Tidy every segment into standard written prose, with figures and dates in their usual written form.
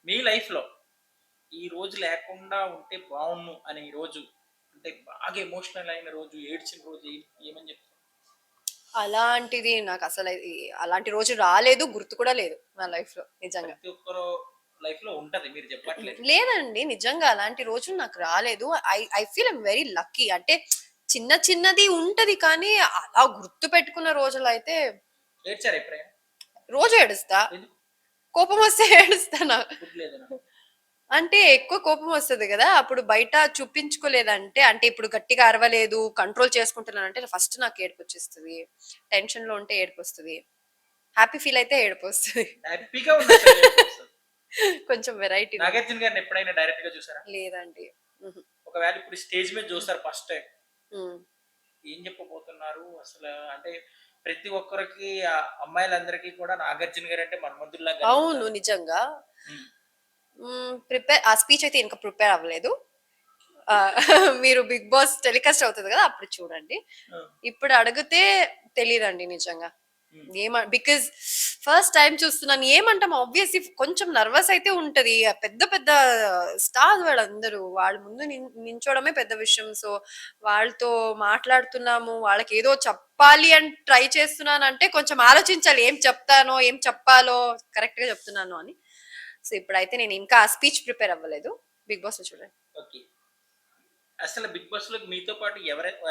మీ లైఫ్‌లో ఈ రోజు లేకుండా ఉంటే బావున్ను అనే రోజు అంటే బాగా ఎమోషనల్ అయిన రోజు, ఏడ్చిన రోజు ఏమని చెప్తారు? అలాంటిది నాకసల అలాంటి రోజు రాలేదు. గుర్తు కూడా లేదు నా లైఫ్‌లో నిజంగా. ప్రతి ఒక్కరు లైఫ్‌లో ఉంటది. మీరు చెప్పట్లేదు. లేదండి. నిజంగా అలాంటి రోజు నాకు రాలేదు. I feel I'm very lucky. అంటే చిన్న చిన్నది ఉంటది కానీ అలా గుర్తుపెట్టుకున్న రోజులైతే ఏడ్చారా ఎప్పుడైనా? రోజు ఏడుస్తా. ఎందుకు? కోపమొస్తే ఏడుస్తా ఫుడ్ లేదనా? అంటే ఎక్కువ కోపం వస్తది గదా! అప్పుడు బయట చూపించుకోలేదంటే అంటే ఇప్పుడు గట్టిగా అరవలేదు, కంట్రోల్ చేసుకుంటున్నానంటే ఫస్ట్ నాకు ఏడుపొచ్చేస్తది. టెన్షన్‌లో ఉంటే ఏడుపొస్తది. హ్యాపీ ఫీల్ అయితే ఏడుపొస్తది. హ్యాపీగా ఉన్నా సరే ఏడుపొస్తది. కొంచెం వెరైటీ నేను. నాగార్జున గారిని ఎప్పుడైనా డైరెక్ట్‌గా చూసారా? లేదండి. హుహు. ఒకవేళ ఇప్పుడు స్టేజ్ మీద చూస్తారు ఫస్ట్ టైమ్. హ్మ్. ఏం చెప్పబోతున్నారు? అసలు అంటే ప్రతి ఒక్కరికి అమ్మాయిలందరికీ కూడా నాగార్జున గారంటే మన్మధుల్లా అవును. కనిపిస్తారు. నిజంగా. హ్మ్. ఆ స్పీచ్ అయితే ఇంకా ప్రిపేర్ అవ్వలేదు. ఆహ్, మీరు 'బిగ్ బాస్' టెలికాస్ట్ అవుతది గదా! అప్పుడు చూడండి. ఆ! ఇప్పుడు అడిగితే తెలీదండి నిజంగా. హ్మ్. బికాజ్ ఫస్ట్ టైమ్ చూస్తున్నాను. ఏమంటాం ఆబ్వియస్లీ కొంచెం నర్వస్ అయితే ఉంటది. ఆ పెద్ద పెద్ద స్టార్స్ వాళ్ళందరూ. వాళ్ళ ముందు నించోవడమే పెద్ద విషయం. సో, వాళ్ళతో మాట్లాడుతున్నాము. వాళ్ళకేదో చెప్పాలి అని ట్రై చేస్తున్నానంటే కొంచెం ఆలోచించాలి. ఏం చెప్తానో, ఏం చెప్పాలో కరెక్ట్‌గా చెప్తున్నానో అని. సో, ఇప్పుడైతే నేను ఇంకా ఆ స్పీచ్ ప్రిపేర్ అవ్వలేదు. 'బిగ్ బాస్‌లో' చూడండి. ఓకే. అసలు 'బిగ్ బాస్‌లోకి' మీతో పాటు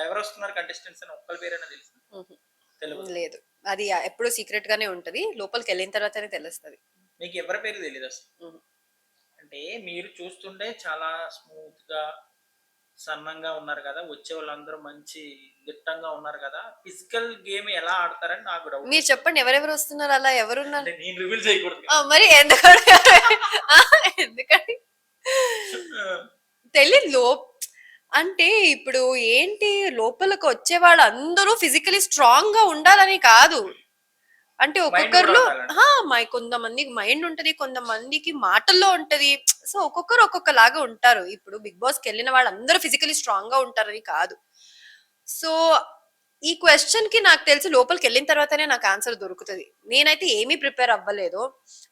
ఎవరొస్తున్నారు కంటెస్టెంట్స్ అని ఒక్కళ్ళ పేరైనా తెలుసా? హుహు. తెలవదు. లేదు. అది ఎప్పుడూ సీక్రెట్ గానే ఉంటది. లోపలికెళ్ళిన తర్వాతనే తెలుస్తది. మీకు ఎవరి పేరు తెలీదసలు. హుహు. అంటే మీరు చూస్తుంటే చాలా స్మూత్‌గా, సన్నంగా ఉన్నారు కదా! వచ్చేవాళ్ళందరూ మంచి దిట్టంగా ఉన్నారు కదా! ఫిజికల్ గేమ్ ఎలా ఆడతారని నాకు మీరు డౌటొస్తుంది. చెప్పండి ఎవరెవరొస్తున్నారు అలా ఎవరున్నారు? అంటే నేను రివీల్ చేయకూడదు కదా! మరి ఎందుకని ఆ! ఎందుకని? ఆ! తెలీదు. అంటే ఇప్పుడు ఏంటి లోపలికొచ్చే వాళ్ళందరూ ఫిజికల్లీ స్ట్రాంగ్‌గా ఉండాలని కాదు. అంటే మైండ్ గూడా ఒక్కొక్కరిలో ఉండాలంట. కొంతమందికి మైండ్ ఉంటది. కొంతమందికి మాటల్లో ఉంటది. సో, ఒక్కొక్కరు ఒక్కొక్కలాగా ఉంటారు. ఇప్పుడు 'బిగ్ బాస్'కెళ్ళిన వాళ్ళందరూ ఫిజికల్లీ స్ట్రాంగ్‌గా ఉంటారని కాదు. సో, ఈ క్వెషన్‌కి నాకు తెలిసి లోపలికెళ్ళిన తర్వాతనే నాకు ఆన్సర్ దొరుకుతది. నేనైతే ఏమీ ప్రిపేర్ అవ్వలేదు.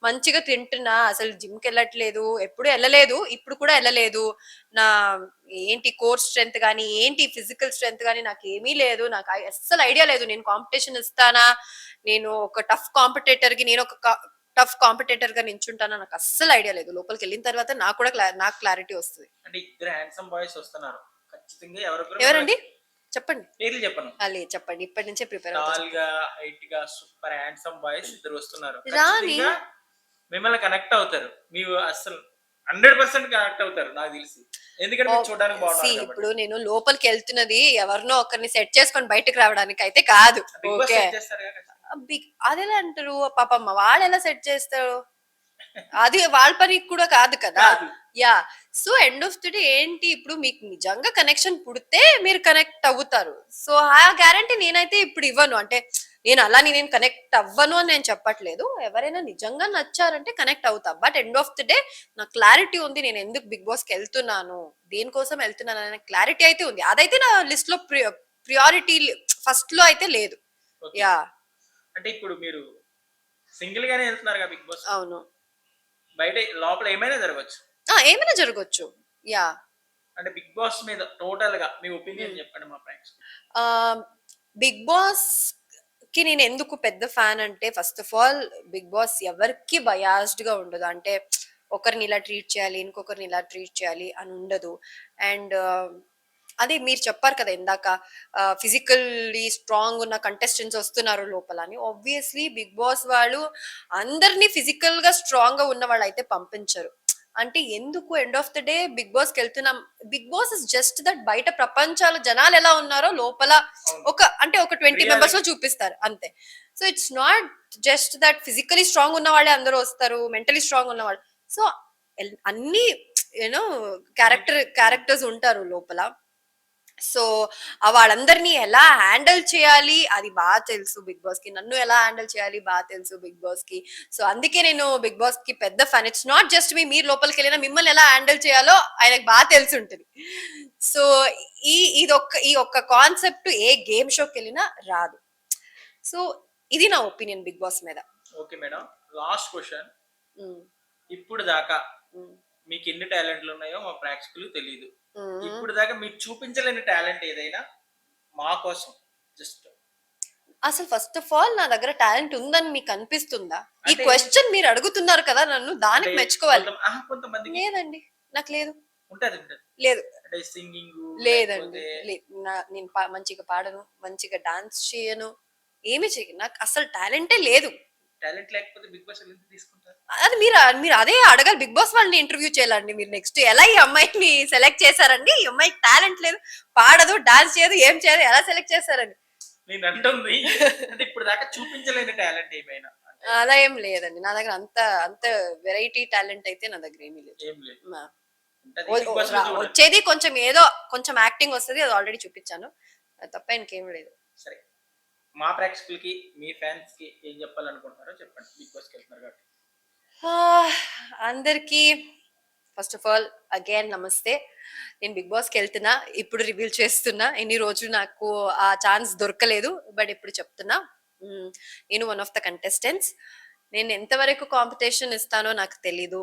మంచిగా తింటున్నా. అసలు జిమ్‌కెళ్ళట్లేదు. ఎప్పుడు ఎళ్ళలేదు. ఇప్పుడు కూడా ఎళ్ళలేదు. నా కోర్ స్ట్రెంత్ గాని, ఏంటి ఫిజికల్ స్ట్రెంత్ గాని నాకేమీ లేదు. నాకు అస్సలు ఐడియా లేదు. నేను కాంపిటీషన్ ఇస్తానా? నేను ఒక టఫ్ కాంపిటీటర్‌గా నించుంటానా? నాకు అస్సలు ఐడియా లేదు. లోపలికెళ్ళిన తర్వాత నాకు క్లారిటీ వస్తది. అంటే ఇద్దరు హ్యాండ్సమ్ బాయ్స్ వస్తున్నారు. ఖచ్చితంగా ఎవరొకరు మిమ్మల్ని ఎవరండి? చెప్పండి. పేర్లు చెప్పను. లేదు చెప్పండి. ఇప్పటి నుంచే ప్రిపేర్ అవుతా చెప్పండి. టాల్‌గా, హైట్‌గా సూపర్ హ్యాండ్సమ్ బాయ్స్ ఇద్దరు వస్తున్నారు. రాని ఖచ్చితంగా మిమ్మల్ని కనెక్ట్ అవుతారు. మీరు అస్సలు 100% కనెక్ట్ అవుతారు నాకు తెలిసి. ఎందుకంటే మీరు చూడడానికి బాగున్నారు కాబట్టి. ఇప్పుడు నేను లోపలికెళ్తున్నది ఎవరినో ఒకరిని సెట్ చేసుకొని బయటకి రావడానికయితే కాదు. Bigg Boss okay. సెట్ చేస్తారుగా ఖచ్చితంగా. అదెలా అంటారు? పాపం వాళ్ళెలా సెట్ చేస్తారు? అది వాళ్ళ పని కూడా కాదు కదా! కాదు. Yeah! So, end of the day ఏంటి ఇప్పుడు మీకు నిజంగా కనెక్షన్ పుడితే మీరు కనెక్ట్ అవుతారు. సో, ఆ గ్యారంటీ నేనైతే ఇప్పుడు ఇవ్వను. అంటే నేను కనెక్ట్ అవ్వను అని నేను చెప్పట్లేదు. ఎవరైనా నిజంగా నచ్చారంటే కనెక్ట్ అవుతా. But end of the day నాకు క్లారిటీ ఉంది. నేను ఎందుకు బిగ్ బాస్‌కెళ్తున్నాను? దేనికోసం ఎళ్తున్నాను అనే క్లారిటీ అయితే ఉంది. అదైతే నా లిస్ట్‌లో ప్రియారిటీ ఫస్ట్‌లో అయితే లేదు. ఓకే. యాహ్! అంటే ఇప్పుడు మీరు సింగిల్ గానే ఎళ్తున్నారుగా బిగ్ బాస్‌కి. అవును. బయట లోపల ఏమైనా జరగొచ్చు. ఏమైనా జరగొచ్చు. యాహ్! అంటే బిగ్ బాస్ మీద టోటల్‌గా మీ హ్మ్. ఒపీనియన్ చెప్పండి మా ఫ్రెండ్స్‌కి. ఆహ్, 'బిగ్ బాస్‌కి' నేనెందుకు పెద్ద ఫ్యాన్ అంటే first of all 'Bigg Boss' ఎవరికీ బయాస్డ్‌గా ఉండదు. అంటే ఒకరిని ఇలా ట్రీట్ చేయాలి, ఇంకొకరిని ఇలా ట్రీట్ చేయాలి అని ఉండదు. అండ్ అదే మీరు చెప్పారు కదా ఇందాక ఫిజికల్లీ స్ట్రాంగ్ ఉన్న కంటెస్టెంట్స్ వస్తున్నారు లోపల అని. ఆబ్వియస్‌లీ 'బిగ్ బాస్' వాళ్ళు అందరిని ఫిజికల్‌గా స్ట్రాంగ్‌గా ఉన్న వాళ్ళైతే పంపించరు. అంటే ఎందుకు end of the day Bigg బాస్‌కి వెళ్తున్నాం. Bigg Boss is just that బయట ప్రపంచాలు జనాలు ఎలా ఉన్నారో లోపల అవును. ఒక 20 మెంబర్స్‌లో రియాలిటీ. చూపిస్తారు అంతే. So it's not just that physically strong ఉన్న వాళ్ళే అందరూ వస్తారు. మెంటల్లీ స్ట్రాంగ్ ఉన్నవాళ్ళు. సో అన్ని యూ నో అన్నిటి హ్మ్. క్యారెక్టర్స్ ఉంటారు లోపల. సో, వాళ్ళందరిని ఎలా హ్యాండిల్ చేయాలి అది తెలుసు బిగ్ బాస్‌కి. నన్ను ఎలా హ్యాండిల్ చేయాలి తెలుసు బిగ్ బాస్‌కి. సో, అందుకే నేను బిగ్ బాస్‌కి పెద్ద ఫ్యాన్. ఇట్స్ నాట్ జస్ట్ మీరు లోపలికెళ్ళినా మిమ్మల్ని ఎలా హ్యాండిల్ చేయాలో ఆయనకి తెలిసుంటది. సో, ఈ ఒక్క కాన్సెప్ట్ ఏ గేమ్ షోకెళ్ళినా రాదు. సో, ఇది నా ఒపీనియన్ బిగ్ బాస్ మీద. Okay madam. Last question. హ్మ్. ఇప్పుడు దాకా ఉమ్, మీకు ఎన్ని టాలెంట్లు ఉన్నాయో మా ప్రేక్షకులు తెలియదు. ఉమ్. ఇప్పుడు దాకా మీరు చూపించలేని టాలెంట్ ఏదైనా మా కోసం జస్ట్ అసలు ఫస్ట్ ఆఫ్ ఆల్ నా దగ్గర టాలెంట్ ఉందని మీకు అనిపిస్తుందా? ఈ అంటే క్వశ్చన్ మీరు అడుగుతున్నారు కదా నన్ను, అంటే దానికి మెచ్చుకోవాలి. కొంతమందికి లేదండి, నాకు లేదు. ఉంటది ఉంటది. లేదు, అంటే సింగింగ్ లేదండి. లేకపోతే నేను మంచిగా పాడను, మంచిగా డాన్స్ చేయను, ఏమి చేయను. నాకు అసలు టాలెంటే లేదు. టాలెంట్ లేకపోతే బిగ్ బాస్ ఎందుకు తీసుకుంటారు? అది మీరు మీరు అదే అడగాలి. బిగ్ బాస్ వాళ్ళని ఇంటర్వ్యూ చేయాలండి మీరు. నెక్స్ట్ ఎలా ఈ అమ్మాయిని సెలెక్ట్ చేశారండి? ఈ అమ్మాయికి టాలెంట్ లేదు, పాడదు, డాన్స్ చేయదు, ఏం చేయదు, ఎలా సెలెక్ట్ చేశారండి? నేను అంటుంది అంటే ఇప్పుడు దాకా చూపించలేని టాలెంట్ ఏమైనా అంటే అలా ఏం లేదండి. నా దగ్గర అంత అంత వెరైటీ టాలెంట్ అయితే నా దగ్గర ఏమీ లేదు. ఏం లేదు. మా- ఉంటది బిగ్ బాస్ లో చూడాలి. వచ్చేది కొంచెం ఏదో కొంచెం యాక్టింగ్ వస్తుంది, అది ఆల్రెడీ చూపించాను. అది తప్ప ఇంకేం లేదు. సరే, మా ప్రేక్షకులకి మీ ఫ్యాన్స్ కి ఏం చెప్పాలనుకుంటున్నారో చెప్పండి. బిగ్ బాస్ కి వెళ్తున్నారు కాబట్టి. ఆ, అందరికీ ఫస్ట్ ఆఫ్ ఆల్ అగైన్ నమస్తే. నేను బిగ్ బాస్కి వెళ్తున్నా, ఇప్పుడు రివీల్ చేస్తున్నా. ఎన్ని రోజులు నాకు ఆ ఛాన్స్ దొరకలేదు, బట్ ఇప్పుడు చెప్తున్నా. మ్, నేను వన్ ఆఫ్ ద కంటెస్టెంట్స్. నేను ఎంతవరకు కాంపిటీషన్ ఇస్తానో నాకు తెలీదు,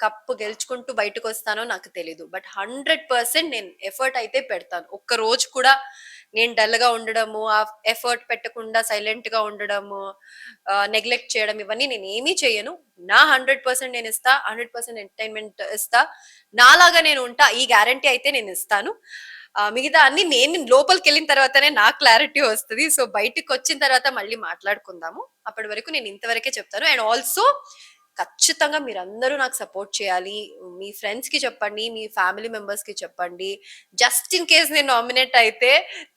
కప్పు గెలుచుకుంటూ బయటకు వస్తానో నాకు తెలీదు, బట్ 100% నేను ఎఫర్ట్ అయితే పెడతాను. ఒక్క రోజు కూడా నేను డల్ గా ఉండడము, ఆ ఎఫర్ట్ పెట్టకుండా సైలెంట్ గా ఉండడము, నెగ్లెక్ట్ చేయడం, ఇవన్నీ నేను ఏమీ చేయను. నా 100% నేను ఇస్తా, 100% ఎంటర్టైన్మెంట్ ఇస్తా, నాలాగా నేను ఉంటా, ఈ గ్యారంటీ అయితే నేను ఇస్తాను. మిగతా అన్ని నేను లోపలికి వెళ్ళిన తర్వాతనే నాకు క్లారిటీ వస్తుంది. సో బయటికి వచ్చిన తర్వాత మళ్ళీ మాట్లాడుకుందాము. అప్పటి వరకు నేను ఇంతవరకే చెప్తాను. అండ్ ఆల్సో ఖచ్చితంగా మీరందరూ నాకు సపోర్ట్ చేయాలి. మీ ఫ్రెండ్స్ కి చెప్పండి, మీ ఫ్యామిలీ మెంబర్స్ కి చెప్పండి. జస్ట్ ఇన్ కేస్ నేను నామినేట్ అయితే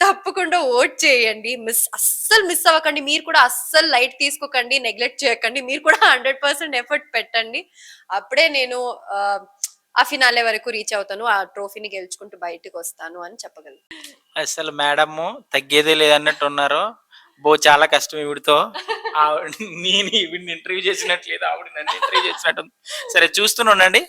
తప్పకుండా ఓట్ చేయండి. అస్సలు మిస్ అవ్వకండి. మీరు కూడా అస్సలు లైట్ తీసుకోకండి, నెగ్లెక్ట్ చేయకండి. మీరు కూడా 100% ఎఫర్ట్ పెట్టండి. అప్పుడే నేను ఆ ఫినాలే వరకు రీచ్ అవుతాను, ఆ ట్రోఫీని గెలుచుకుంటూ బయటకు వస్తాను అని చెప్పగలను. అసలు మేడము తగ్గేదే లేదన్నట్టు ఉన్నారు. చాలా కష్టం ఈవిడితో. ఆవిడ నేను ఈవిడిని ఇంటర్వ్యూ చేసినట్లేదు, ఆవిడ నన్ను ఇంటర్వ్యూ చేసినట్టు. సరే చూస్తూనే ఉండండి.